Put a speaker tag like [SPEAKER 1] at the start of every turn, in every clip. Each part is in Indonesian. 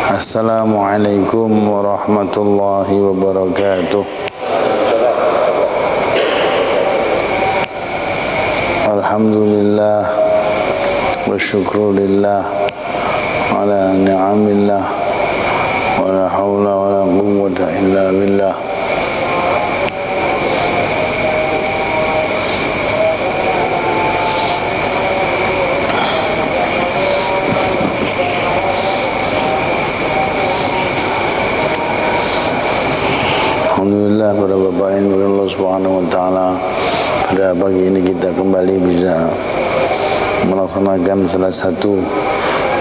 [SPEAKER 1] Assalamualaikum warahmatullahi wabarakatuh. Alhamdulillah wa syukrulillah ala ni'amillah wa la hawla wa la quwwata illa billah. Alhamdulillah pada Bapak Ibu Allah Subhanahu wa taala, pada pagi ini kita kembali bisa melaksanakan salah satu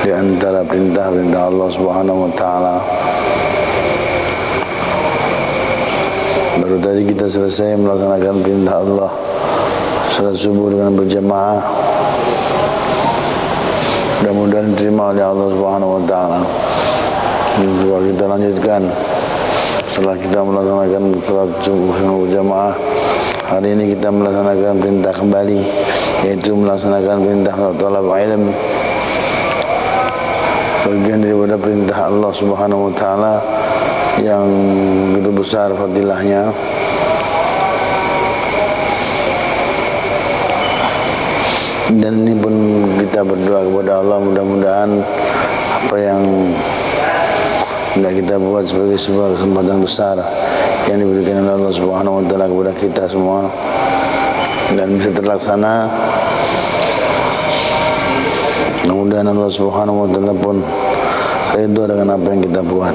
[SPEAKER 1] di antara perintah-perintah Allah Subhanahu wa taala. Baru tadi kita selesai melaksanakan perintah Allah salat subuh dengan berjamaah. Mudah-mudahan diterima oleh Allah Subhanahu wa taala. Juga kita lanjutkan setelah kita melaksanakan salat subuh dengan berjamaah. Hari ini kita melaksanakan perintah kembali, yaitu melaksanakan perintah talab ilm, bagian daripada perintah Allah Subhanahu wa taala yang begitu besar fadilahnya. Dan ini pun kita berdoa kepada Allah, mudah-mudahan apa yang hendak kita buat sebagai sebuah kesempatan besar yang diberikan oleh Allah Subhanahu wa taala kepada kita semua dan bisa terlaksana. Mudah-mudahan Allah Subhanahu wa taala pun ridho dengan apa yang kita buat.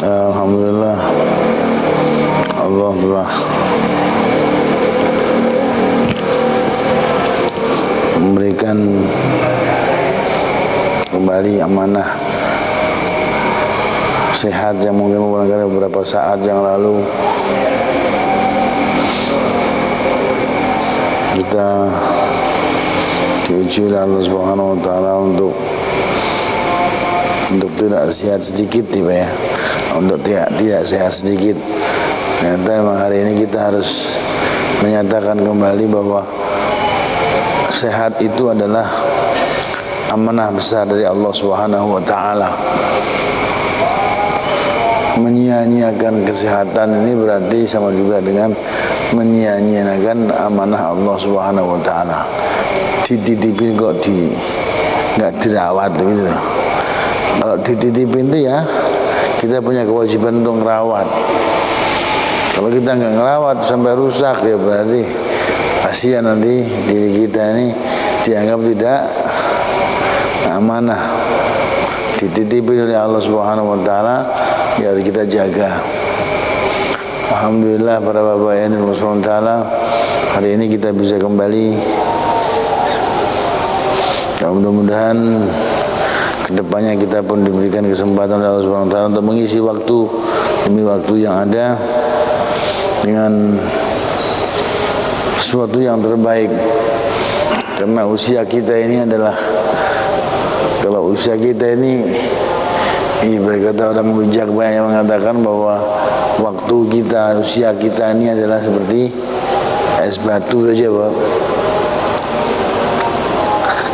[SPEAKER 1] Alhamdulillah, Allah telah memberikan kembali amanah sehat yang mungkin barangkali beberapa saat yang lalu kita diuji oleh Allah Subhanahu wa taala untuk tidak sehat sedikit ya, untuk tidak sehat sedikit. Ternyata memang hari ini kita harus menyatakan kembali bahwa sehat itu adalah amanah besar dari Allah Subhanahu wa taala. Menyia-nyiakan kesehatan ini berarti sama juga dengan menyia-nyiakan amanah Allah Subhanahu wa taala. Dititipin kok enggak dirawat gitu. Kalau dititipin itu ya kita punya kewajiban untuk merawat. Kalau kita nggak ngerawat sampai rusak ya berarti kasihan, nanti diri kita ini dianggap tidak amanah, dititipin oleh Allah Subhanahu wa taala, ya harus kita jaga. Alhamdulillah para bapak yang Allah Subhanahu wa taala, hari ini kita bisa kembali. Ya, mudah-mudahan kedepannya kita pun diberikan kesempatan oleh Allah Subhanahu wa taala untuk mengisi waktu demi waktu yang ada dengan sesuatu yang terbaik. Karena usia kita ini adalah, kalau usia kita ini berkata orang bijak banyak yang mengatakan bahwa waktu kita, usia kita ini adalah seperti es batu saja, Pak.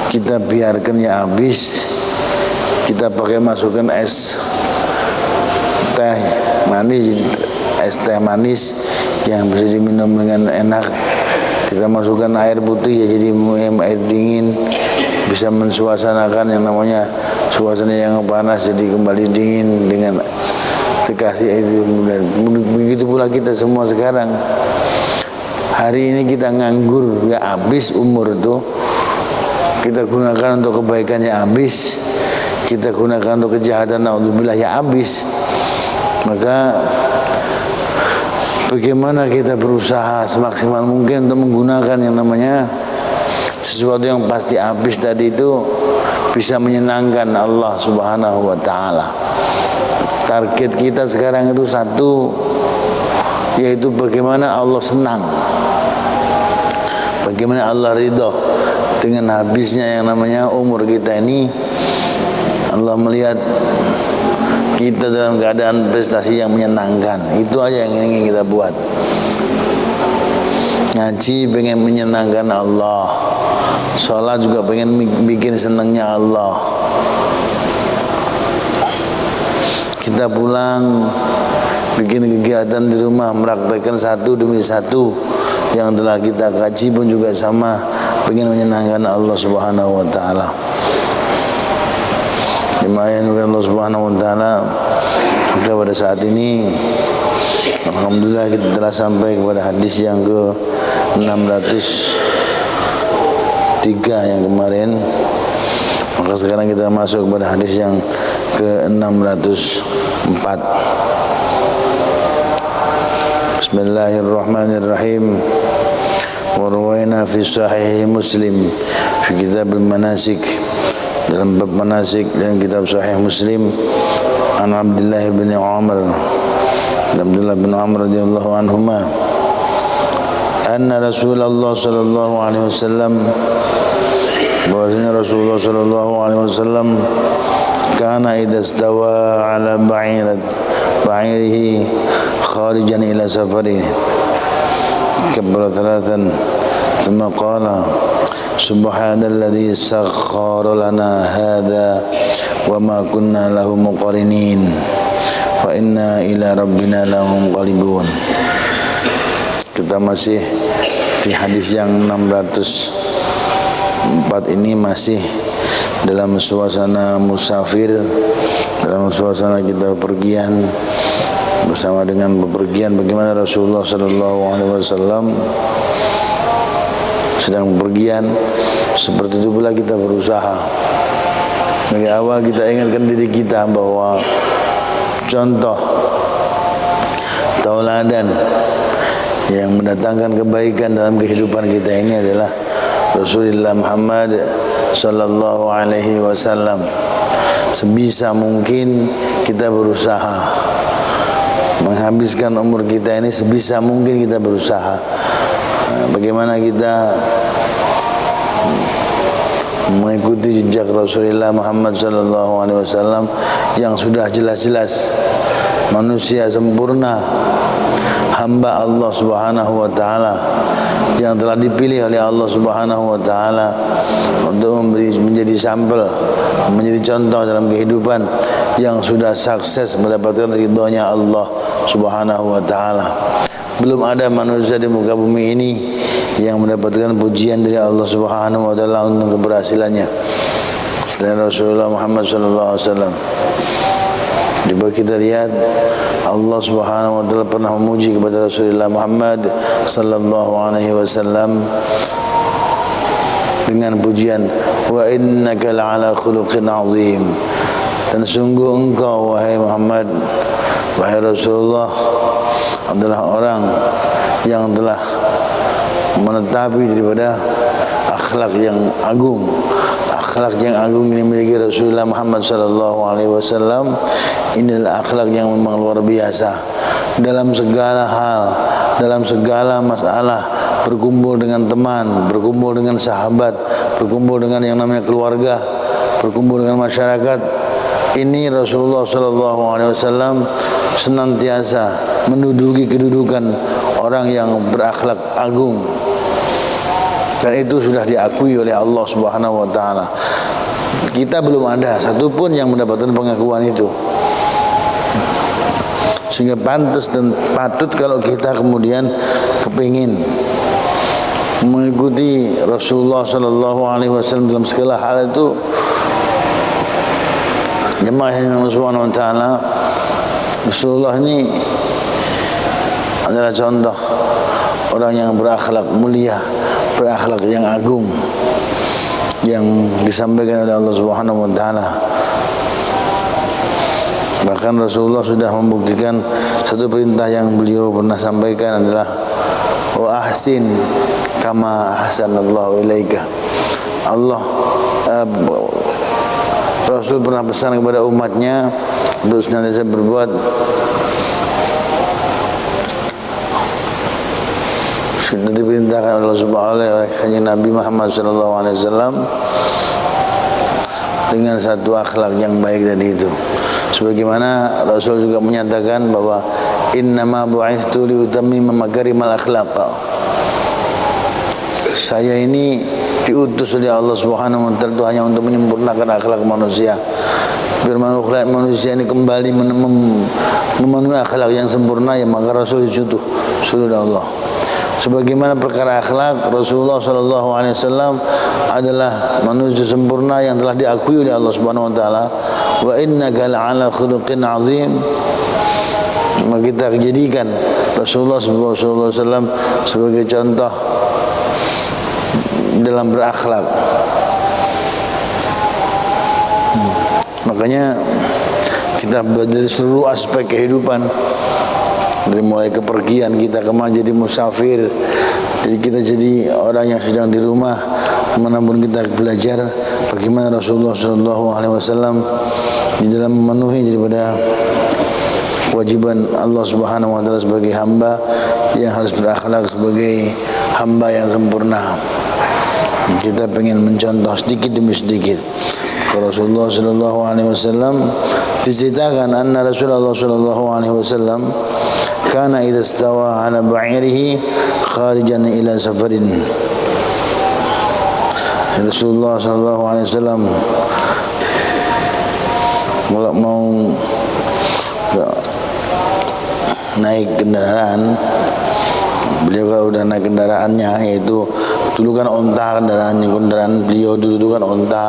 [SPEAKER 1] Kita biarkannya habis, kita pakai masukkan es teh manis, es teh manis yang bisa diminum dengan enak. Kita masukkan air putih ya jadi air dingin, bisa mensuasanakan yang namanya suasana yang panas jadi kembali dingin dengan dikasih itu. Begitu pula kita semua sekarang. Hari ini kita nganggur ya habis, umur itu kita gunakan untuk kebaikan ya habis, kita gunakan untuk kejahatan naudzubillah ya habis. Maka bagaimana kita berusaha semaksimal mungkin untuk menggunakan yang namanya sesuatu yang pasti habis tadi itu bisa menyenangkan Allah Subhanahu wa taala. Target kita sekarang itu satu, yaitu bagaimana Allah senang, bagaimana Allah ridho dengan habisnya yang namanya umur kita ini. Allah melihat kita dalam keadaan prestasi yang menyenangkan. Itu aja yang ingin kita buat. Ngaji pengen menyenangkan Allah, sholat juga pengen bikin senangnya Allah. Kita pulang bikin kegiatan di rumah, mempraktekkan satu demi satu yang telah kita kaji pun juga sama, pengen menyenangkan Allah Subhanahu wa taala. Jemaah Allah Subhanahu wa taala, kita pada saat ini alhamdulillah kita telah sampai kepada hadis yang ke 603 yang kemarin. Maka sekarang kita masuk kepada hadis yang ke 604. Bismillahirrahmanirrahim. Warwaina fi sahih Muslim fi kitab al-manasik, dalam bab manasik dalam kitab sahih Muslim, an Abdullah bin Umar radhiyallahu anhuma, anna Rasulullah sallallahu alaihi wasallam, bahwasanya Rasulullah sallallahu alaihi wasallam kana idza stawa ala ba'irihi kharijan ila safari kabbara thalathan thumma qala subhanalladzi sakhkhara lana hadza wa ma kunna lahu muqrinin wa inna ila rabbina lamunqalibun. Kita masih di hadis yang 604 ini, masih dalam suasana musafir, dalam suasana kita bepergian. Bersama dengan bepergian, bagaimana Rasulullah sallallahu alaihi wasallam sedang bepergian, seperti itu pula kita berusaha. Dari awal kita ingatkan diri kita bahwa contoh tauladan yang mendatangkan kebaikan dalam kehidupan kita ini adalah Rasulullah Muhammad sallallahu alaihi wasallam. Sebisa mungkin kita berusaha menghabiskan umur kita ini, sebisa mungkin kita berusaha bagaimana kita mengikuti jejak Rasulullah Muhammad sallallahu alaihi wasallam yang sudah jelas-jelas manusia sempurna, hamba Allah Subhanahu wa taala yang telah dipilih oleh Allah Subhanahu wa taala untuk menjadi sampel, menjadi contoh dalam kehidupan, yang sudah sukses mendapatkan ridhonya Allah Subhanahu wa taala. Belum ada manusia di muka bumi ini yang mendapatkan pujian dari Allah Subhanahu wa taala untuk keberhasilannya selain Rasulullah Muhammad sallallahu alaihi wasallam. Coba kita lihat, Allah Subhanahu wa taala pernah memuji kepada Rasulullah Muhammad sallallahu alaihi wasallam dengan pujian, wa innaka la'ala khuluqin 'azim. Dan sungguh engkau wahai Muhammad, wahai Rasulullah, adalah orang yang telah menetapi daripada akhlak yang agung. Akhlak yang agung ini memiliki Rasulullah Muhammad sallallahu alaihi wasallam. Inilah akhlak yang memang luar biasa dalam segala hal, dalam segala masalah. Berkumpul dengan teman, berkumpul dengan sahabat, berkumpul dengan yang namanya keluarga, berkumpul dengan masyarakat. Ini Rasulullah sallallahu alaihi wasallam senantiasa menduduki kedudukan orang yang berakhlak agung. Dan itu sudah diakui oleh Allah Subhanahu wa taala. Kita belum ada satupun yang mendapatkan pengakuan itu. Sehingga pantas dan patut kalau kita kemudian kepingin mengikuti Rasulullah sallallahu alaihi wasallam dalam segala hal itu. Jemaah yang Allah Subhanahu wa taala, Rasulullah ini adalah contoh orang yang berakhlak mulia, berakhlak yang agung, yang disampaikan oleh Allah Subhanahu wa taala. Bahkan Rasulullah sudah membuktikan satu perintah yang beliau pernah sampaikan adalah wa ahsin kama ahsanallahu ilaika. Rasul pernah pesan kepada umatnya untuk senantiasa berbuat sudah diperintahkan oleh Allah Subhanahu wa taala Nabi Muhammad sallallahu alaihi wasallam dengan satu akhlak yang baik tadi itu. Sebagaimana Rasul juga menyatakan bahwa innama bu'ithtu liutammima makarimal akhlaq. Saya ini diutus oleh Allah Subhanahu wa taala itu hanya untuk menyempurnakan akhlak manusia. Biar manusia ini kembali memenuhi akhlak yang sempurna, ya maka Rasul diutus oleh Allah. Sebagaimana perkara akhlak, Rasulullah SAW adalah manusia sempurna yang telah diakui oleh Allah Subhanahu Wa Taala. Wa innaka la'ala khuluqin azim. Maka kita jadikan Rasulullah SAW sebagai contoh dalam berakhlak. Makanya kita dari seluruh aspek kehidupan, dari mulai kepergian kita kemana jadi musafir, jadi kita jadi orang yang sedang di rumah, kemanapun kita belajar bagaimana Rasulullah SAW di dalam memenuhi daripada kewajiban Allah Subhanahu Wa Taala sebagai hamba yang harus berakhlak sebagai hamba yang sempurna. Kita pengen mencontoh sedikit demi sedikit. Rasulullah SAW diceritakan anna Rasulullah SAW kana idza stawa ala ba'irihi kharijan ila safarin. Rasulullah SAW kalau mau naik kendaraan, beliau kalau udah naik kendaraannya, yaitu dulu kan onta kendaraan beliau dulu kan onta,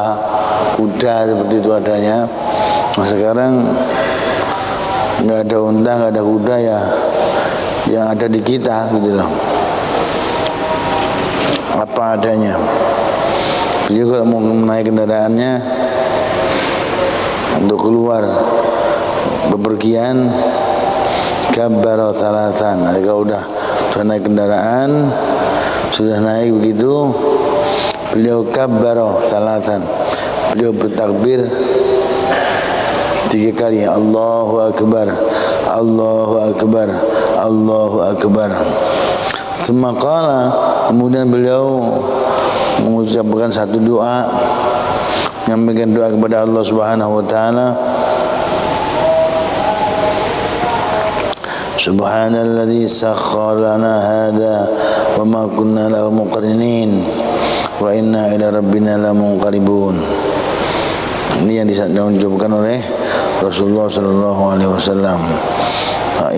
[SPEAKER 1] kuda seperti itu adanya. Nah sekarang nggak ada unta, nggak ada kuda, ya yang ada di kita gitu loh, apa adanya. Beliau kalau mau naik kendaraannya untuk keluar bepergian, kabbara thalathan. Nanti kalau udah naik kendaraan, sudah naik begitu, beliau kabbara thalathan, beliau bertakbir 3 kali, Allahu Akbar, Allahu Akbar, Allahu Akbar. Tsumma qala, kemudian beliau mengucapkan satu doa, menyampaikan doa kepada Allah Subhanahu wa taala. Subhanalladzi sakhkhara lana hadza wa ma kunna lahu muqrinin wa inna ila rabbina lamunqalibun. Ini yang diucapkan oleh Rasulullah sallallahu alaihi wasallam.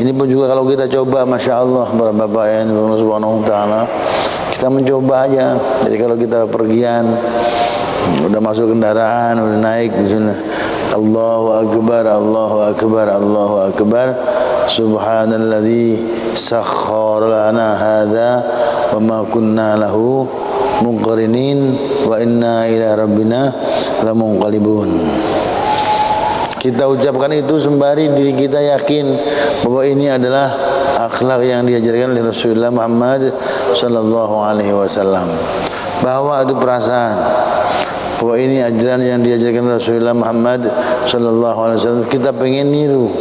[SPEAKER 1] Ini pun juga kalau kita coba, masya Allah, para bapak yang Allah Subhanahu wa taala, kita mencoba aja. Jadi kalau kita pergian, udah masuk kendaraan, udah naik di sana, Allahu Akbar, Allahu Akbar, Allahu Akbar. Subhanalladzi sakhkhara lana hadza wa ma kunna lahu muqrinin wa inna ila rabbina lamunqalibun. Kita ucapkan itu sembari diri kita yakin bahwa ini adalah akhlak yang diajarkan oleh Rasulullah Muhammad sallallahu alaihi wasallam. Bahwa itu perasaan bahwa ini ajaran yang diajarkan Rasulullah Muhammad sallallahu alaihi wasallam, kita pengen niru.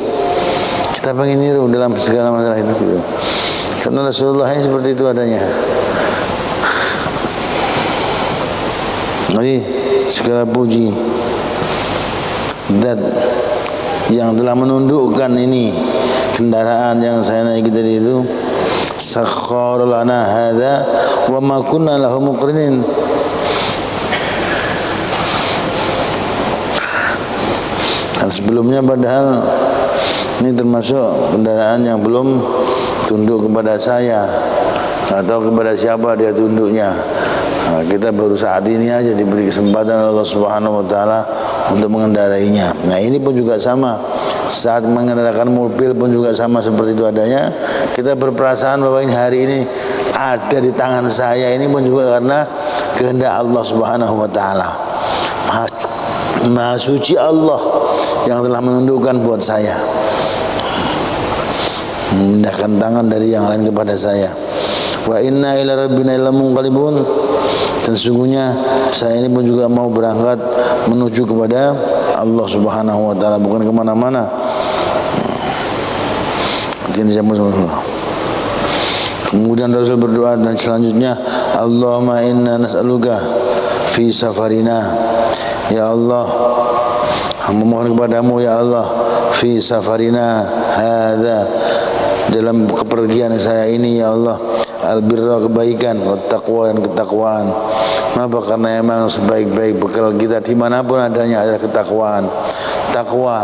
[SPEAKER 1] Kita pengen niru dalam segala masalah itu gitu. Karena Rasulullah ini seperti itu adanya. Jadi segala puji zat yang telah menundukkan ini kendaraan yang saya naiki tadi itu, sakhkhara lana hadza wa ma kunna lahu muqrinin. Dan sebelumnya padahal ini termasuk kendaraan yang belum tunduk kepada saya, atau kepada siapa dia tunduknya. Nah, kita baru saat ini aja diberi kesempatan oleh Allah Subhanahu wa taala untuk mengendarainya. Nah, ini pun juga sama. Saat mengendaraan mobil pun juga sama seperti itu adanya. Kita berperasaan bahwa ini hari ini ada di tangan saya, ini pun juga karena kehendak Allah Subhanahu wa taala. Maha suci Allah yang telah menundukkan buat saya, memindahkan tangan dari yang lain kepada saya. Wa inna ila rabbina lamunqalibun. Dan sesungguhnya saya ini pun juga mau berangkat menuju kepada Allah Subhanahu wa taala, bukan kemana-mana. Kemudian Rasul berdoa dan selanjutnya, Allahumma inna nas'aluka fi safarina. Ya Allah, memohon kepadamu ya Allah fi safarina hadza, dalam kepergian saya ini ya Allah, albirra, kebaikan, wat taqwa, dan ketakwaan. Kenapa? Karena memang sebaik-baik bekal kita dimanapun adanya adalah ketakwaan. Takwa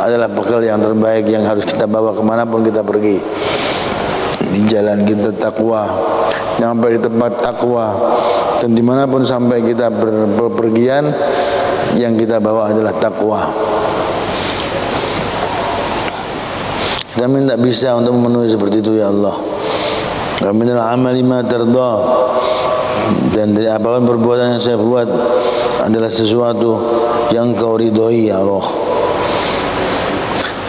[SPEAKER 1] adalah bekal yang terbaik yang harus kita bawa kemanapun kita pergi. Di jalan kita takwa, sampai di tempat takwa, dan dimanapun sampai kita berpergian, yang kita bawa adalah takwa. Kami tidak bisa untuk memenuhi seperti itu ya Allah. Wa minal amali ma tarda, dan dari apapun perbuatan yang saya buat adalah sesuatu yang Kau ridhoi ya Allah.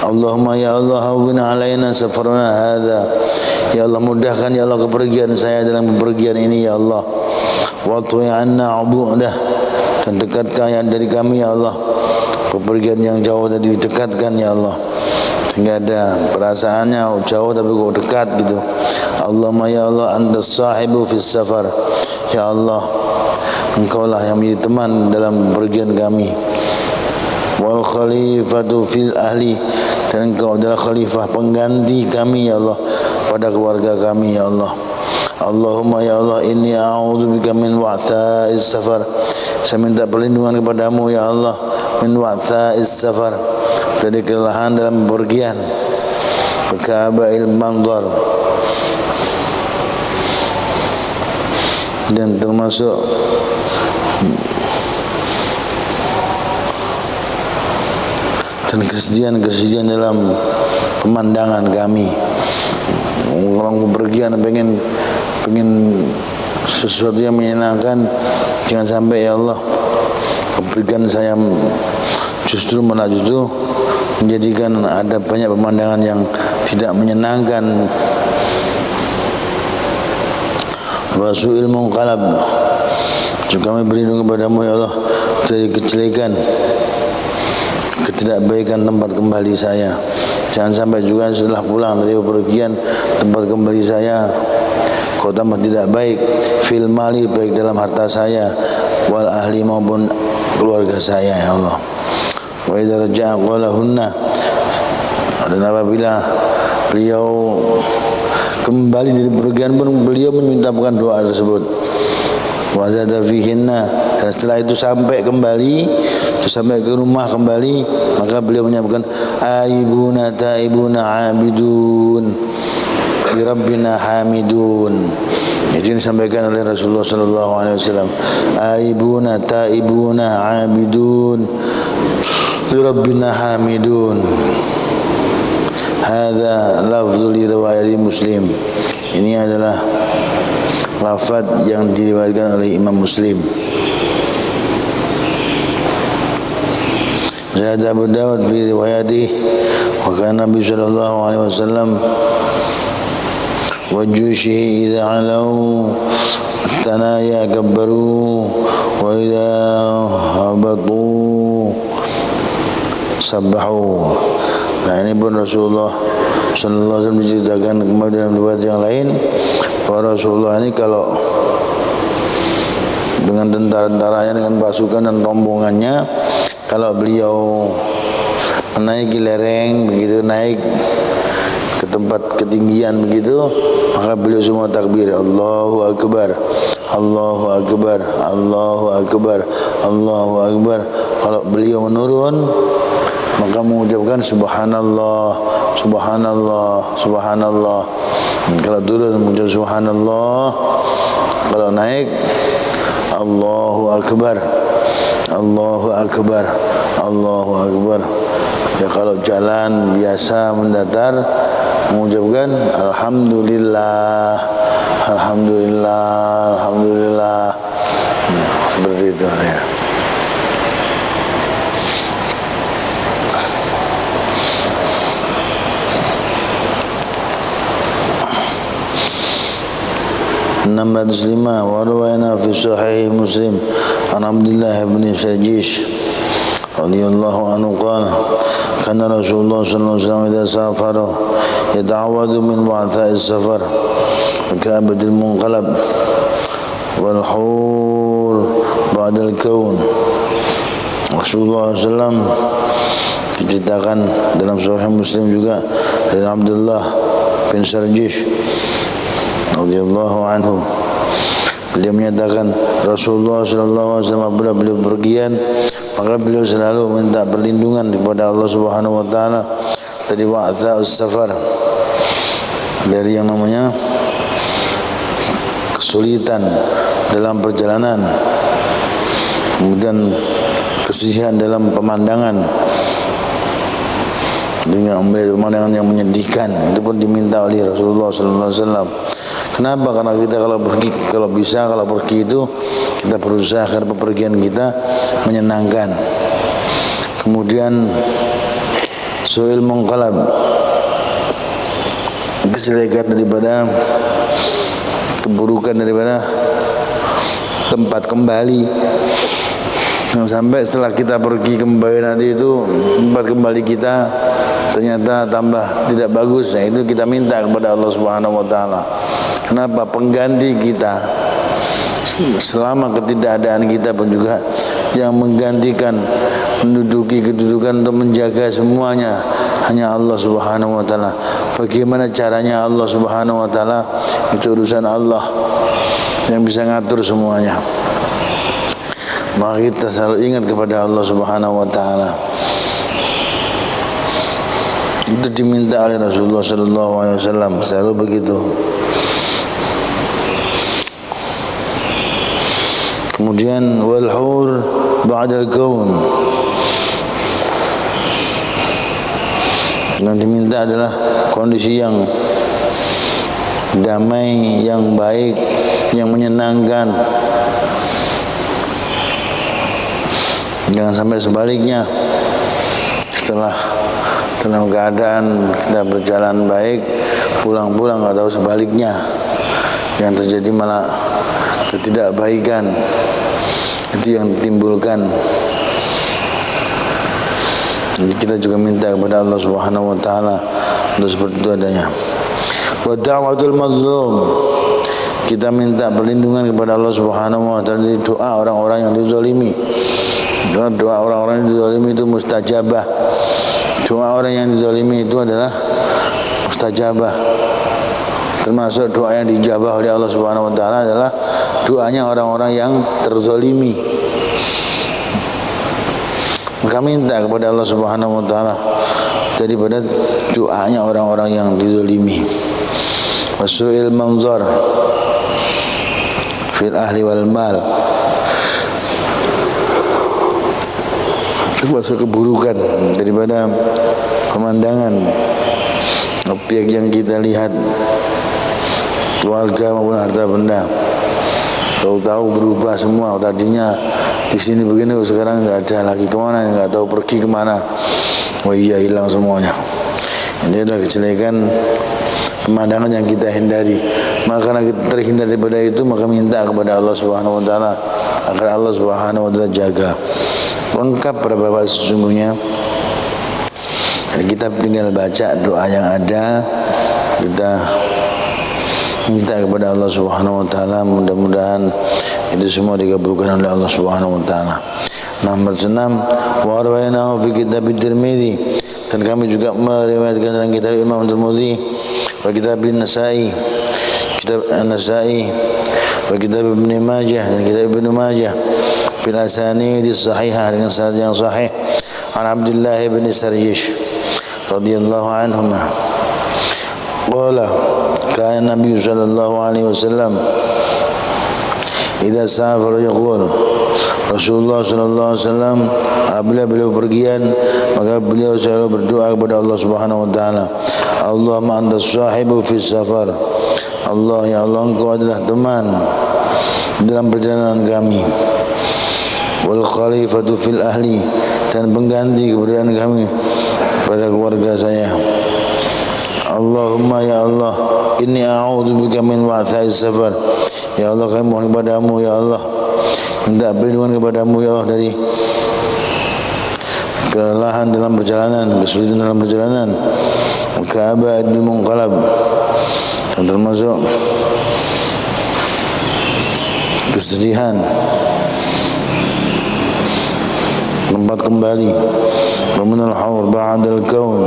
[SPEAKER 1] Allahumma ya Allah, hawwin alaina safaruna hadza, ya Allah mudahkan ya Allah kepergian saya dalam kepergian ini ya Allah. Wa tu'anna ubudah, dan dekatkan dari kami ya Allah kepergian yang jauh tadi, dekatkan ya Allah, sehingga ada perasaannya jauh tapi kok dekat gitu. Allahumma ya Allah, antas sahibu fis safar, ya Allah Engkaulah yang menjadi teman dalam pergian kami. Wal khalifatu fil ahli, dan Engkau adalah khalifah pengganti kami ya Allah pada keluarga kami ya Allah. Allahumma ya Allah, inni a'udzubika min wa'tha'is safar, saya minta perlindungan kepadamu ya Allah min wa'tha'is safar, dari kelelahan dalam bepergian, bekaba'il mandhar, dan termasuk dan kesedihan dalam pemandangan kami. Orang bepergian pengen sesuatu yang menyenangkan, jangan sampai ya Allah kepergian saya justru menjadikan ada banyak pemandangan yang tidak menyenangkan. Wa su'il munqalab, kami berlindung kepadamu ya Allah dari kejelekan, ketidakbaikan tempat kembali saya. Jangan sampai juga setelah pulang dari bepergian tempat kembali saya Kau tambah tidak baik, fil mali, baik dalam harta saya, wal ahli maupun keluarga saya ya Allah. Wa idza raja'a qalahunna, dan apabila beliau kembali dari bepergian pun beliau memintakan doa tersebut. Wa zada fihinna, dan setelah itu sampai ke rumah kembali, maka beliau menyampaikan aibuna taibuna abidun bi rabbina hamidun. Itu disampaikan oleh Rasulullah sallallahu alaihi wasallam. Aibuna taibuna abidun bi rabbina hamidun. Hadza lafzul riwayat Muslim. Ini adalah lafaz yang diriwayatkan oleh Imam Muslim. Zada Abu Dawud fi riwayatihi, wa kana Nabi sallallahu alaihi wasallam wa jushihi idza alau tanaya kabbaru wa idza habatu sabbahu. Nah, ini pun Rasulullah sallallahu alaihi wasallam menceritakan kembali dalam riwayat yang lain bahwa Rasulullah ini kalau dengan tentara-tentaranya, dengan pasukan dan rombongannya, kalau beliau menaiki lereng begitu, naik ke tempat ketinggian begitu, maka beliau semua takbir, Allahu Akbar, Allahu Akbar, Allahu Akbar, Allahu Akbar. Kalau beliau menurun, maka mengucapkan Subhanallah, Subhanallah, Subhanallah. Kalau turun mengucapkan Subhanallah. Kalau naik, Allahu Akbar, Allahu Akbar, Allahu Akbar. Ya, kalau jalan biasa mendatar, mengucapkan Alhamdulillah, Alhamdulillah, Alhamdulillah. Ya, seperti itu ya. Lima warwayna fi sahih Muslim an Abdullah bin Shajish radhiyallahu anhu qala kana Rasulullah sallallahu alaihi wasallam idza safara yata'awwadu min wa'tha'is safar wa ka'batil munqalab wal hur ba'da al-kawn Rasulullah SAW diceritakan dalam Sahih Muslim juga dari Abdullah bin Sarjish radhiyallahu anhu, beliau menyatakan Rasulullah SAW apabila beliau berpergian, maka beliau selalu minta perlindungan kepada Allah Subhanahu wa taala dari wa'tha'us safar, dari yang namanya kesulitan dalam perjalanan, kemudian kesedihan dalam pemandangan, dengan melihat pemandangan yang menyedihkan, itu pun diminta oleh Rasulullah SAW. Kenapa? Karena kita kalau pergi itu kita berusaha agar bepergian kita menyenangkan. Kemudian su'il munqalab, kejelekan daripada keburukan daripada tempat kembali, yang sampai setelah kita pergi kembali nanti itu tempat kembali kita ternyata tambah tidak bagus. Nah, itu kita minta kepada Allah Subhanahu wa taala. Kenapa? Pengganti kita selama ketidakadaan kita pun juga yang menggantikan, menduduki kedudukan untuk menjaga semuanya hanya Allah Subhanahu wa taala. Bagaimana caranya Allah Subhanahu wa taala? Itu urusan Allah yang bisa ngatur semuanya. Maka kita selalu ingat kepada Allah Subhanahu wa taala. Itu diminta oleh Rasulullah sallallahu alaihi wasallam, selalu begitu. Kemudian wal hur ba'da al-kaun, yang diminta adalah kondisi yang damai, yang baik, yang menyenangkan. Jangan sampai sebaliknya, setelah dalam keadaan kita berjalan baik, pulang-pulang nggak tahu sebaliknya, yang terjadi malah ketidakbaikan. Itu yang ditimbulkan. Jadi kita juga minta kepada Allah Subhanahu wa taala untuk seperti itu adanya. Wa da'watul mazlum, kita minta perlindungan kepada Allah Subhanahu wa taala dari doa orang-orang yang dizalimi. Doa orang-orang yang dizalimi itu mustajabah. Doa orang yang dizalimi itu adalah mustajabah. Termasuk doa yang dijabah oleh Allah Subhanahu wa taala adalah doanya orang-orang yang terzalimi. Maka minta kepada Allah Subhanahu wa taala daripada doanya orang-orang yang dizalimi. Wasu'il manzar fil ahli wal mal, termasuk keburukan daripada pemandangan objek yang kita lihat, keluarga maupun harta benda. Tahu-tahu berubah semua. Tadinya di sini begini, sekarang nggak ada lagi, kemana nggak tahu, pergi kemana. Oh iya, hilang semuanya. Ini adalah kejelekan pemandangan yang kita hindari. Maka karena kita terhindar daripada itu, maka minta kepada Allah Subhanahu wa taala agar Allah Subhanahu wa taala jaga. Lengkap para bapak sesungguhnya. Dan kita tinggal baca doa yang ada, kita minta kepada Allah Subhanahu wa taala, mudah-mudahan itu semua dikabulkan oleh Allah Subhanahu wa taala. Nomor 6, wa rawainahu fi kitab Tirmidzi, dan kami juga meriwayatkan dalam kitab Imam Tirmidzi, wa kitab An-Nasa'i, kitab An-Nasa'i, wa kitab Ibnu Majah, dan kitab Ibnu Majah, bil asanid sahihah, dengan sanad yang sahih, an Abdullah bin Sarjish radhiyallahu anhu qala kana Nabi sallallahu alaihi wasallam idza safara yaqul, Rasulullah sallallahu alaihi wasallam apabila beliau pergian, maka beliau selalu berdoa kepada Allah Subhanahu wa taala, Allahumma antas sahibu fi safar, Allah, ya Allah, engkau adalah teman dalam perjalanan kami, wal khalifatu fil ahli, dan pengganti keberadaan kami pada keluarga saya. Allahumma, ya Allah, inni a'udzubika min wa'tha'is safar, ya Allah, kami mohon kepadamu, ya Allah, minta perlindungan kepadamu, ya Allah, dari kelelahan dalam perjalanan, kesulitan dalam perjalanan, ka'abadil munqalab, dan termasuk kesedihan tempat kembali. Wa minal haur ba'dal kaun.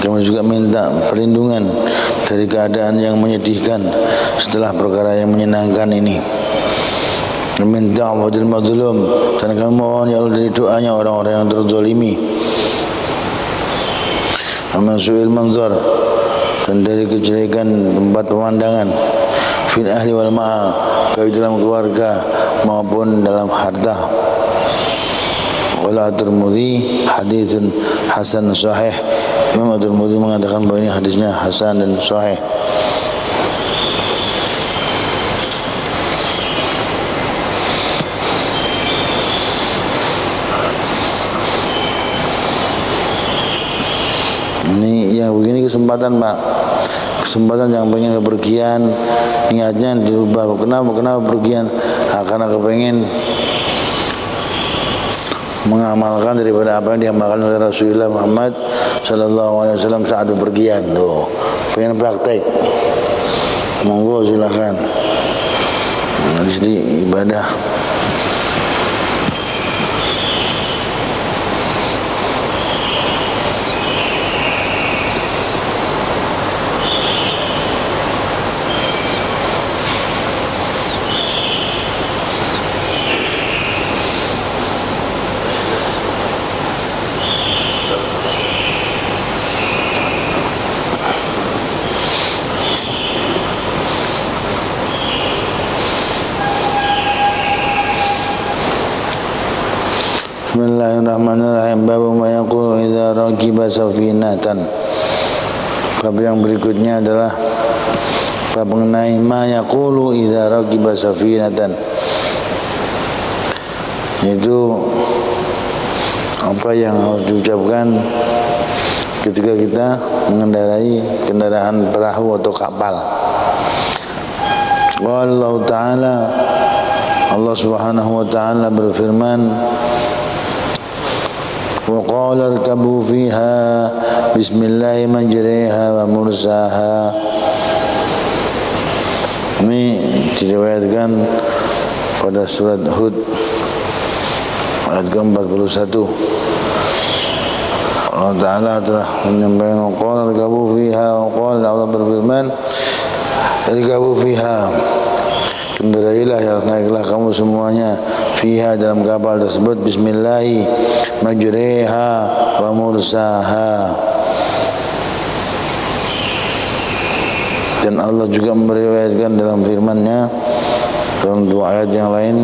[SPEAKER 1] Kami juga minta perlindungan dari keadaan yang menyedihkan setelah perkara yang menyenangkan ini. Min da'watil mazlum, dan kami mohon ya Allah dari doanya orang-orang yang terzalimi. Amin su'il manzar, dan dari kejelekan tempat pemandangan. Fil ahli wal ma'al, baik dalam keluarga maupun dalam harta. Qala At-Tirmidzi haditsun hasan sahih. Imam At-Tirmidzi mengatakan bahwa ini hadisnya hasan dan sahih. Ini yang begini kesempatan Pak, kesempatan yang pengen bepergian, ingatnya dirubah. Kenapa bepergian? Karena kepengen mengamalkan daripada apa yang diamalkan oleh Rasulullah Muhammad Sallallahu Alaihi Wasallam saat bepergian. Tuh, pengen praktek, monggo silakan. Di sini ibadah. Bismillahirrahmanirrahim. Babu ma yaqulu idza raqiba safinatan. Bab yang berikutnya adalah bab mengenai ma yaqulu idza raqiba safinatan. Yaitu apa yang harus diucapkan ketika kita mengendarai kendaraan perahu atau kapal. Qala Allah Ta'ala, Allah Subhanahu wa Ta'ala berfirman, wa qala irkabu fiha bismillahi majriha wa mursaha. Ini diriwayatkan pada surat Hud ayat ke-41. Allah Ta'ala telah menyampaikan, wa qala irkabu fiha, wa qala, Allah berfirman, irkabu fiha, kendarailah ya, naiklah kamu semuanya, fiha dalam kapal tersebut, bismillahi majriha wa mursaha. Dan Allah juga meriwayatkan dalam firman-Nya dalam dua ayat yang lain,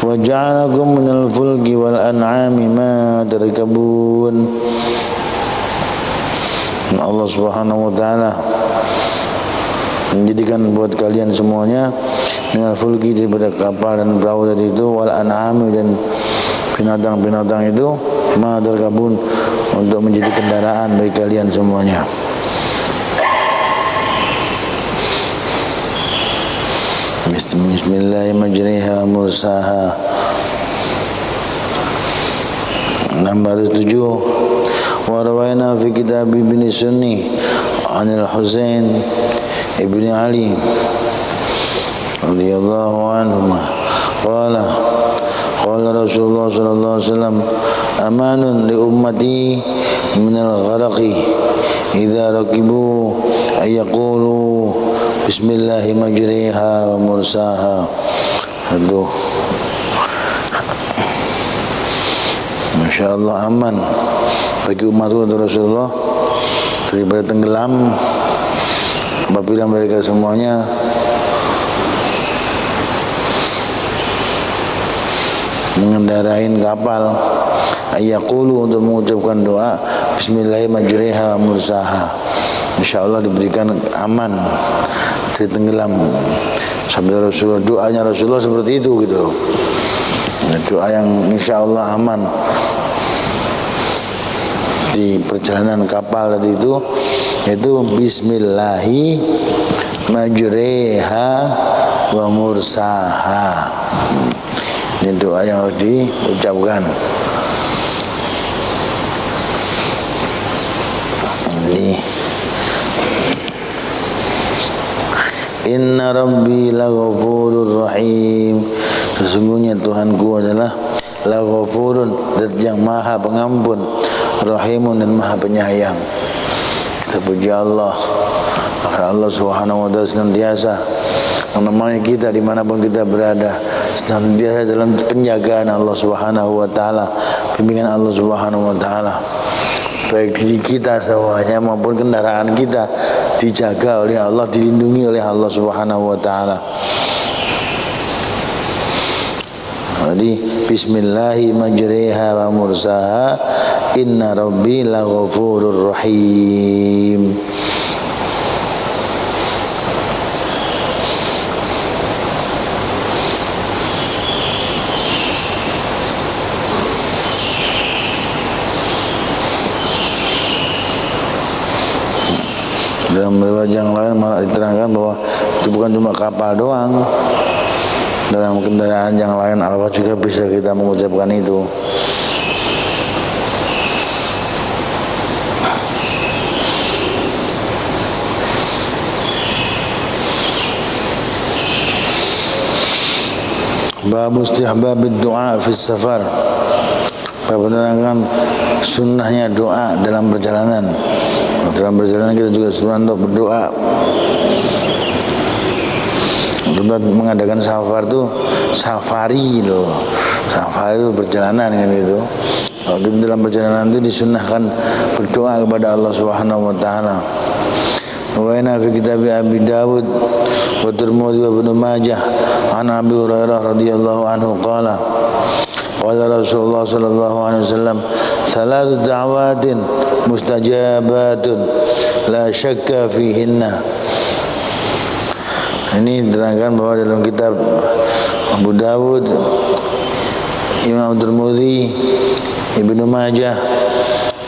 [SPEAKER 1] wa ja'alakum minal fulki wal an'ami ma tarkabun. Allah Subhanahu wa Ta'ala menjadikan buat kalian semuanya minal fulki, daripada kapal dan perahu tadi itu, wal an'ami, dan binatang-binatang itu, ma tarkabun, untuk menjadi kendaraan bagi kalian semuanya. Bismillahirrahmanirrahim majriha wa mursaha. Nomor 7, wa rawaina fi kitab Ibn Sunni anil Husain ibn Ali radhiyallahu anhu qala Rasulullah sallallahu alaihi wasallam, amanun li ummati min al-gharaqi idza raqibu ayaqulu bismillahi majriha wa mursaha. Aduh, Masya Allah, aman bagi umat Rasulullah daripada tenggelam apabila mereka semuanya mengendarai kapal, ayaqulu, untuk mengucapkan doa bismillahi majriha wa mursaha. Insyaallah diberikan aman dari tenggelam. Sabda Rasulullah, doanya Rasulullah seperti itu gitu. Doa yang insyaallah aman di perjalanan kapal tadi itu, yaitu bismillahi majriha wa mursaha. Ini doa yang harus diucapkan. Ini Inna Rabbi laghafurur rahim. Sesungguhnya Tuhanku adalah laghafurun, zat yang maha pengampun, rahimun, dan maha penyayang. Kita puji Allah agar Allah Subhanahu wa ta'ala senantiasa menemani kita dimanapun kita berada, senantiasa dalam penjagaan Allah Subhanahu wa ta'ala, bimbingan Allah Subhanahu wa ta'ala, baik diri kita semuanya maupun kendaraan kita dijaga oleh Allah, dilindungi oleh Allah Subhanahu wa ta'ala. Jadi bismillahi majriha wa mursaha, inna rabbi laghafurur rahim. Dalam riwayat yang lain malah diterangkan bahwa itu bukan cuma kapal doang, dalam kendaraan yang lain apa juga bisa kita mengucapkan itu. Bab istihbabid du'a fi safar. Bab menerangkan sunnahnya doa dalam perjalanan. Dalam perjalanan kita juga sunnah untuk berdoa. Untuk mengadakan safar itu safari loh. Safari itu perjalanan kan gitu. Kalau kita dalam perjalanan itu disunnahkan berdoa kepada Allah Subhanahu wa taala. Wa inna fi kitab Abi Dawud wa Tirmidzi wa Ibnu Majah an Abi Hurairah radhiyallahu anhu qala qala Rasulullah sallallahu alaihi wasallam thalathu da'awatin mustajabatun la syakka fihinna. Ini diterangkan bahwa dalam kitab Abu Dawud, Imam Tirmidzi, Ibnu Majah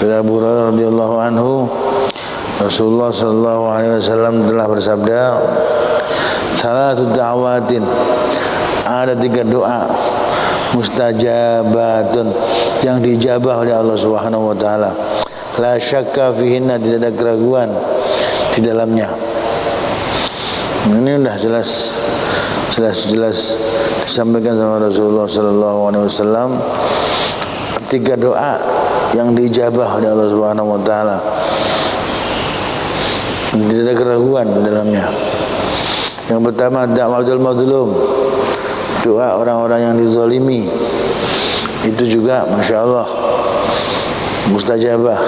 [SPEAKER 1] dari Abu Hurairah radhiyallahu anhu, Rasulullah sallallahu alaihi wasallam telah bersabda, "Salatu da'awatin." Ada 3 doa mustajabatun yang dijabah oleh Allah Subhanahu wa taala. La syakka fihinna, tidak ada keraguan di dalamnya. Ini sudah jelas disampaikan sama Rasulullah sallallahu alaihi wasallam, 3 doa yang dijabah oleh Allah Subhanahu wa taala. Tidak ada keraguan di dalamnya. Yang pertama, da'watul mazlum, doa orang-orang yang dizalimi. Itu juga Masya Allah mustajabah.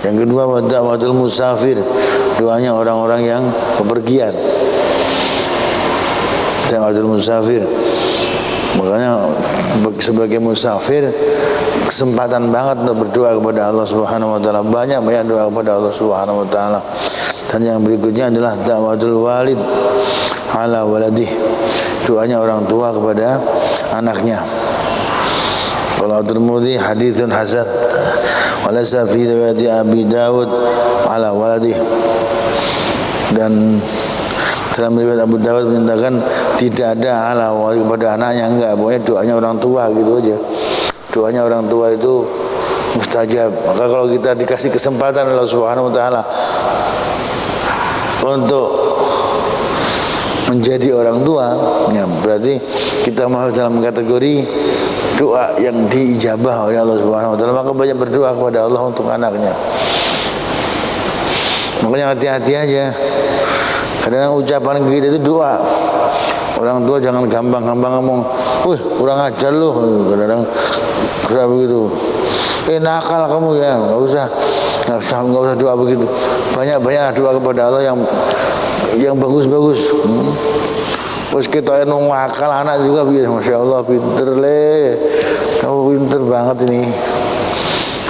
[SPEAKER 1] Yang kedua, da'watul musafir, doanya orang-orang yang bepergian. Da'watul musafir, makanya sebagai musafir kesempatan banget untuk berdoa kepada Allah Subhanahu wa taala. Banyak doa kepada Allah Subhanahu wa taala. Dan yang berikutnya adalah da'watul walid ala waladih, doanya orang tua kepada anaknya. Qala Tirmidzi haditsun hasan wa laysa fi riwayat Abi Dawud ala waladih. Dan dalam riwayat Abu Dawud menyatakan tidak ada ala walid kepada anaknya, enggak, pokoknya doanya orang tua gitu aja. Doanya orang tua itu mustajab. Maka kalau kita dikasih kesempatan Allah Subhanahu wa taala untuk menjadi orang tua, ya berarti kita masuk dalam kategori doa yang diijabah oleh Allah Subhanahu wa taala. Maka banyak berdoa kepada Allah untuk anaknya. Makanya hati-hati aja. Kadang ucapan kita itu doa. Orang tua jangan gampang-gampang ngomong, "Wih, kurang ajar lu." Kadang-kadang kayak begitu. Nakal kamu ya, nggak usah doa begitu. Banyak doa kepada Allah yang bagus-bagus. Terus kita yang nakal anak juga biasa, Masya Allah pinter le, kamu pinter banget ini.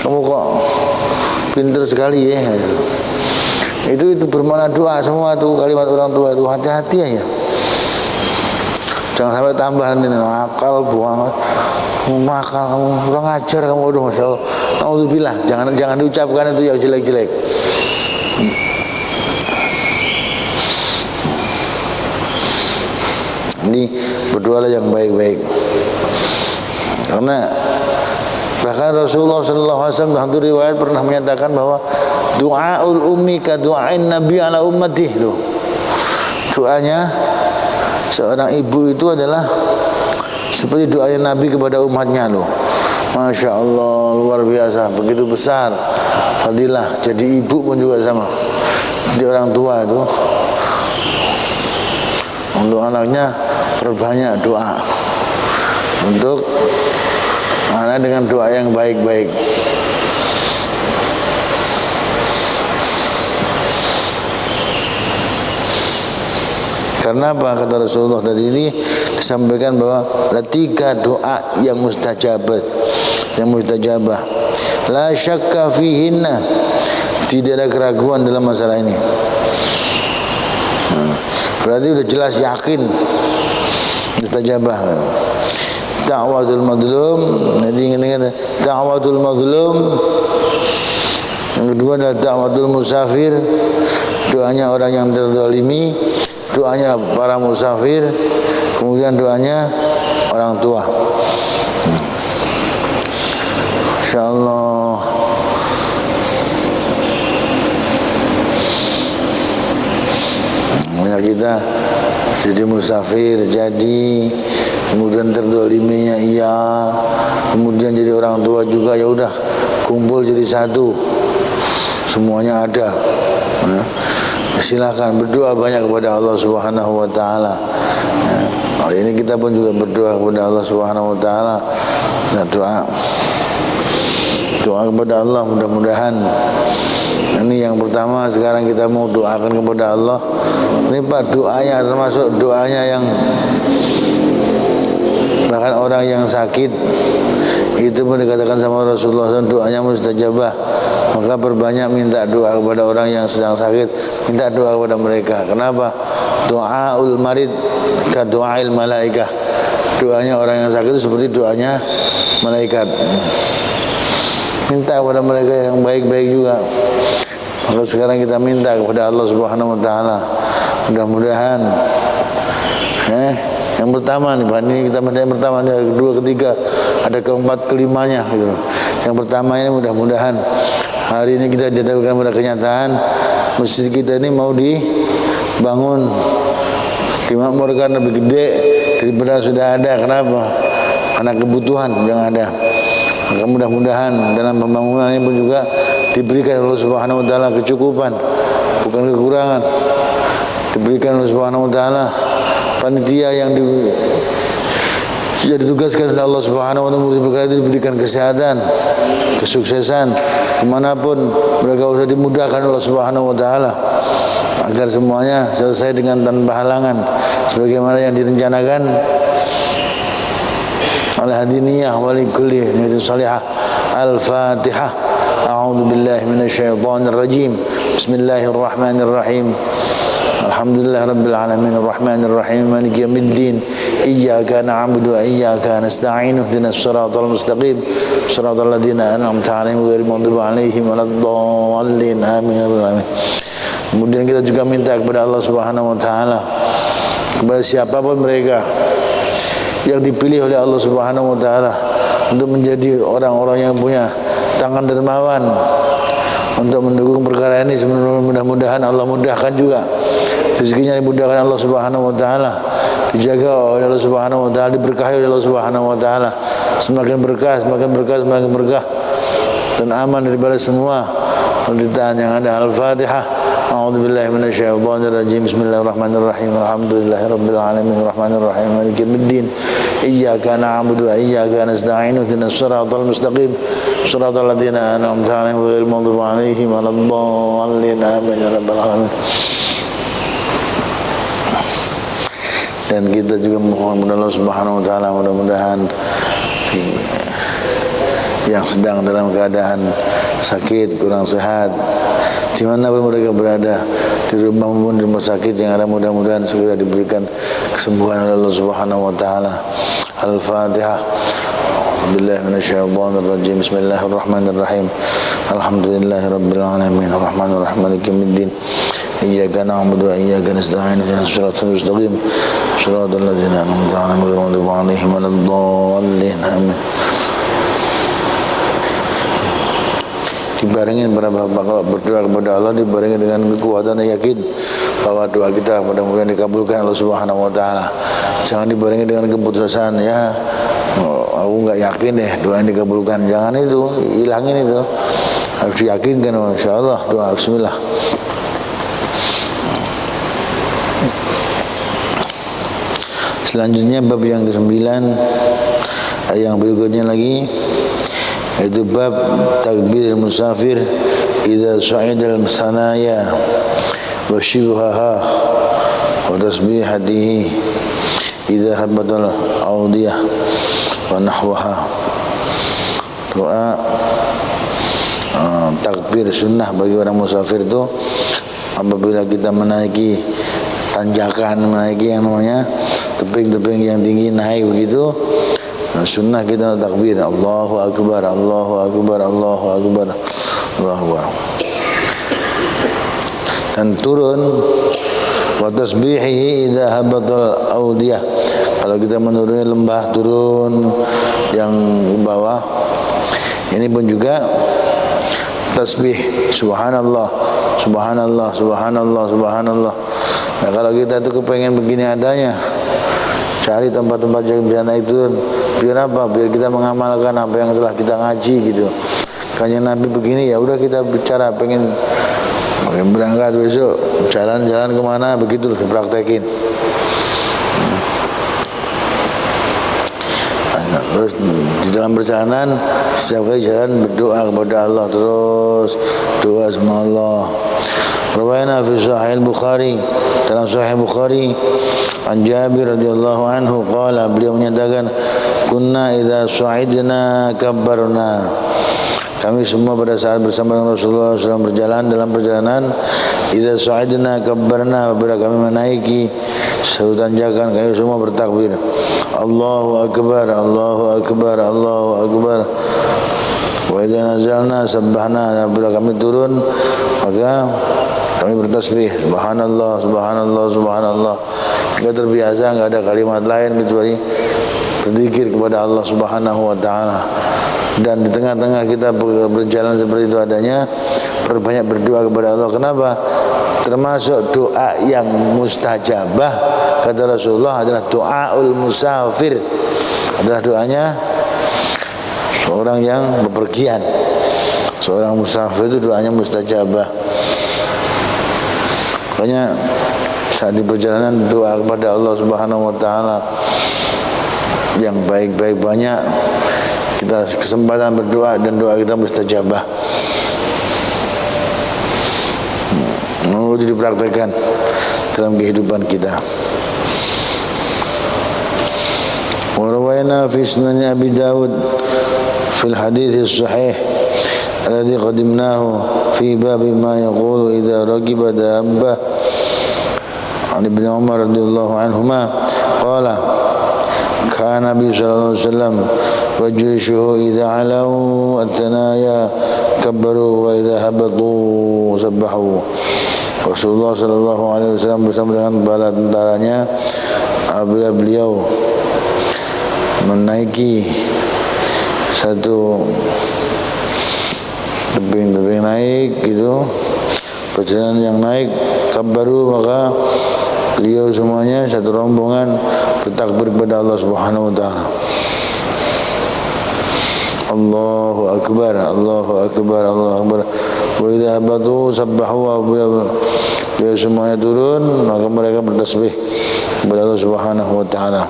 [SPEAKER 1] Kamu kok pinter sekali ya. Itu bermakna doa semua tuh kalimat orang tua itu. Hati-hati ya. Jangan sampai tambah nanti nakal, buang, nakal kamu, kurang ajar kamu, udah Masya Allah. Alhamdulillah, jangan diucapkan itu yang jelek-jelek. Ini berdoalah yang baik-baik. Karena bahkan Rasulullah sallallahu alaihi wasallam dalam riwayat pernah menyatakan bahwa Du'aul ummi ka du'ain nabi ala ummatih loh. Doanya seorang ibu itu adalah seperti doanya Nabi kepada umatnya loh. Masya Allah, luar biasa, begitu besar fadilah. Jadi ibu pun juga sama, jadi orang tua itu untuk anaknya perbanyak doa, untuk anak dengan doa yang baik-baik. Karena apa? Kata Rasulullah tadi ini disampaikan bahwa ada 3 doa yang mustajabah, la syakka fihinna, tidak ada keraguan dalam masalah ini. Berarti sudah jelas, yakin mustajabah. Da'watul madlum, nanti ingat-ingat da'watul mazlum. Yang kedua adalah da'watul musafir, doanya orang yang terzalimi, doanya para musafir, kemudian doanya orang tua. Insyaallah. Ya, kita jadi musafir, jadi kemudian terzaliminya iya, kemudian jadi orang tua juga, ya udah kumpul jadi satu, semuanya ada. Silakan berdoa banyak kepada Allah Subhanahu wa taala. Hari ini kita pun juga berdoa kepada Allah Subhanahu wa taala. Nah, doa kepada Allah, mudah-mudahan ini yang pertama. Sekarang kita mau doakan kepada Allah. Ini Pak, doanya termasuk doanya yang bahkan orang yang sakit itu pun dikatakan sama Rasulullah SAW doanya mustajabah. Maka perbanyak minta doa kepada orang yang sedang sakit, minta doa kepada mereka. Kenapa? Doaul marid ka doail malaikah. Doanya orang yang sakit itu seperti doanya malaikat. Minta kepada mereka yang baik-baik juga. Maka sekarang kita minta kepada Allah Subhanahu wa taala. Mudah-mudahan yang pertama nih, ini kita minta yang pertama, yang kedua, ketiga, ada keempat, kelimanya gitu. Yang pertama ini mudah-mudahan hari ini kita didapatkan pada kenyataan masjid kita ini mau dibangun, dimakmurkan lebih gede daripada sudah ada. Kenapa? Karena kebutuhan yang ada. Maka mudah-mudahan dalam pembangunannya pun juga diberikan Allah Subhanahu wa taala kecukupan, bukan kekurangan. Diberikan Allah Subhanahu wa taala panitia yang ditugaskan oleh Allah Subhanahu wa taala itu diberikan kesehatan, kesuksesan kemanapun mereka usah dimudahkan Allah Subhanahu wa taala agar semuanya selesai dengan tanpa halangan sebagaimana yang direncanakan oleh hadiniyah wali kulli niyatin salihah. Al-Fatihah. A'udzu billahi minasyaitonir rajim. Bismillahirrahmanirrahim. Alhamdulillah rabbil alamin arrahmanir rahim maliki yaumiddin iyyaka na'budu wa iyyaka nasta'in ihdinas siratal mustaqim siratal ladzina an'amta 'alaihim ghairil maghdubi 'alaihim waladdallin amin. Kemudian kita juga minta kepada Allah Subhanahu wa taala, kepada siapapun mereka yang dipilih oleh Allah Subhanahu wa taala untuk menjadi orang-orang yang punya tangan dermawan untuk mendukung perkara ini, mudah-mudahan Allah mudahkan juga rezekinya, dimudahkan Allah Subhanahu wa taala, dijaga oleh Allah Subhanahu wa taala, diberkahi oleh Allah Subhanahu wa taala, semakin berkah, semakin berkah, semakin berkah dan aman daripada semua penderitaan yang ada. Al-Fatihah. A'udzu billahi minasyaitonir rajim. Bismillahirrahmanirrahim. Alhamdulillahirabbil alamin arrahmanir rahim maliki yaumiddin iyyaka na'budu wa iyyaka nasta'in ihdinas siratal mustaqim siratal ladzina an'amta 'alaihim ghairil maghdubi 'alaihim waladdallin amin ya rabbal alamin. Dan kita juga mohon kepada Allah Subhanahu wa taala, mudah-mudahan yang sedang dalam keadaan sakit, kurang sehat, di mana pun mereka berada, di rumah maupun di rumah sakit yang ada, mudah-mudahan segera diberikan kesembuhan oleh Allah Subhanahu wa taala. Al-Fatihah. Billahi minasyaitonir rajim. Bismillahirrahmanirrahim. Alhamdulillahirabbil alamin arrahmanir rahim maliki yaumiddin iyyaka na'budu wa iyyaka nasta'in ihdinas siratal mustaqim siratal ladzina an'amta 'alaihim ghairil maghdubi 'alaihim waladdallin amin. dibarengin kalau berdoa kepada Allah dibarengin dengan kekuatan dan yakin bahwa doa kita mudah-mudahan dikabulkan Allah Subhanahu wa taala. Jangan dibarengin dengan keputusan ya aku nggak yakin deh doa ini dikabulkan. Jangan itu, hilangin itu. Harus diyakinkan insyaallah doa bismillah. Selanjutnya bab yang ke-9 yang berikutnya lagi yaitu bab takbir musafir idza sa'ida al-sanaya wa shibhaha wa tasbihatihi idza habatal awdiyah wa nahwaha. Doa takbir sunnah bagi orang musafir itu apabila kita menaiki tanjakan, menaiki yang namanya tebing-tebing yang tinggi naik begitu, sunnah kita takbir Allahu Akbar, Allahu Akbar, Allahu Akbar, Allahu Akbar. Dan turun wa tasbihihi idza habatal awdiyah. Kalau kita menuruni lembah turun yang ke bawah, ini pun juga tasbih subhanallah, subhanallah, subhanallah, subhanallah. Nah, kalau kita itu kepengen begini adanya, cari tempat-tempat yang bisa naik turun. Biar apa? Biar kita mengamalkan apa yang telah kita ngaji gitu. Kayaknya Nabi begini, ya udah kita bicara pengen berangkat besok jalan-jalan kemana begitu dipraktekin. Terus di dalam perjalanan setiap kali jalan berdoa kepada Allah terus doa sama Allah. Rawaina fi Sahih Bukhari, dalam Sahih Bukhari an Jabir radhiyallahu anhu qala, beliau menyatakan kunna idza su'idna kabbarna. Kami semua pada saat bersama dengan Rasulullah SAW berjalan dalam perjalanan, idza su'idna kabbarna, apabila kami menaiki suatu tanjakan kami semua bertakbir Allahu Akbar, Allahu Akbar, Allahu Akbar. Wa idza nazalna sabbahna, apabila kami turun maka kami bertasbih subhanallah, subhanallah, subhanallah. Kita terbiasa, enggak ada kalimat lain kecuali berzikir kepada Allah Subhanahu wa taala. Dan di tengah-tengah kita berjalan seperti itu adanya, perbanyak berdoa kepada Allah. Kenapa? Termasuk doa yang mustajabah kata Rasulullah adalah doaul musafir, adalah doanya seorang yang bepergian. Seorang musafir itu doanya mustajabah. Makanya saat di perjalanan doa kepada Allah Subhanahu wa taala yang baik-baik banyak, kita kesempatan berdoa dan doa kita mustajabah. Perlu dipraktekkan dalam kehidupan kita. Wa rawaina fi sunan Abi Dawud fil hadits as-sahih alladhi qadimnahu fi bab ma yaqulu idza raqiba dabbah an Ibn Umar radhiyallahu anhuma qala kana Nabi sallallahu alaihi wasallam wa jushuhu idza alau at-tanaya kabbaru wa idza habatu sabbahu. Rasulullah sallallahu alaihi wasallam bersama dengan bala tentaranya apabila beliau menaiki satu tebing-tebing naik gitu, perjalanan yang naik kabbaru, maka beliau semuanya satu rombongan bertakbir kepada Allah Subhanahu wa taala. Allahu Akbar, Allahu Akbar, Allahu Akbar. Wa idza habatu sabbahu, beliau semuanya turun maka mereka bertasbih kepada Allah Subhanahu wa taala.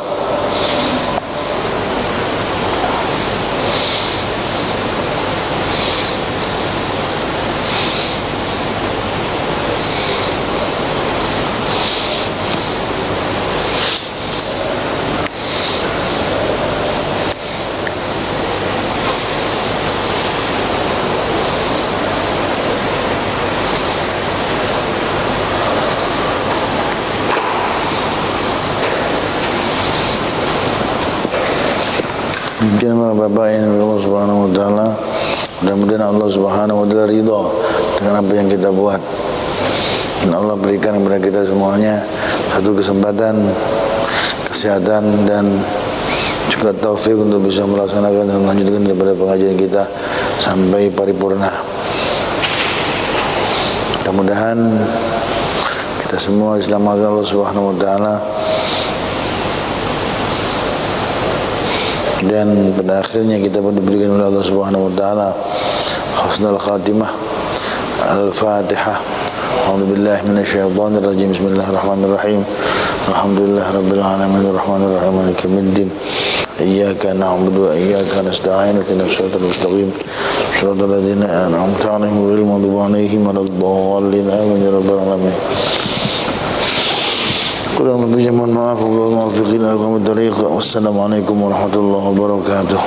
[SPEAKER 1] Demikian Bapak yang Allah Subhanahu wa taala, mudah-mudahan Allah Subhanahu wa taala ridha dengan apa yang kita buat. Dan Allah berikan kepada kita semuanya satu kesempatan, kesehatan dan juga taufik untuk bisa melaksanakan dan melanjutkan daripada pengajian kita sampai paripurna. Mudah-mudahan kita semua diselamatkan Allah Subhanahu wa taala, dan pada akhirnya kita pun diberikan oleh Allah Subhanahu wa taala husnul khatimah. Al-Fatihah. A'udzu billahi minasyaitonir rajim. Bismillahirrahmanirrahim. Alhamdulillah rabbil alamin arrahmanir rahim maliki yaumiddin. Iyyaka na'budu wa iyyaka nasta'in ihdinas siratal mustaqim siratal ladzina an'amta 'alaihim ghairil maghdubi 'alaihim waladdallin amin ya rabbal alamin. Kurang lebihnya mohon maaf. Wallahul muwaffiq ila aqwamit thoriq. Wassalamualaikum warahmatullahi wabarakatuh.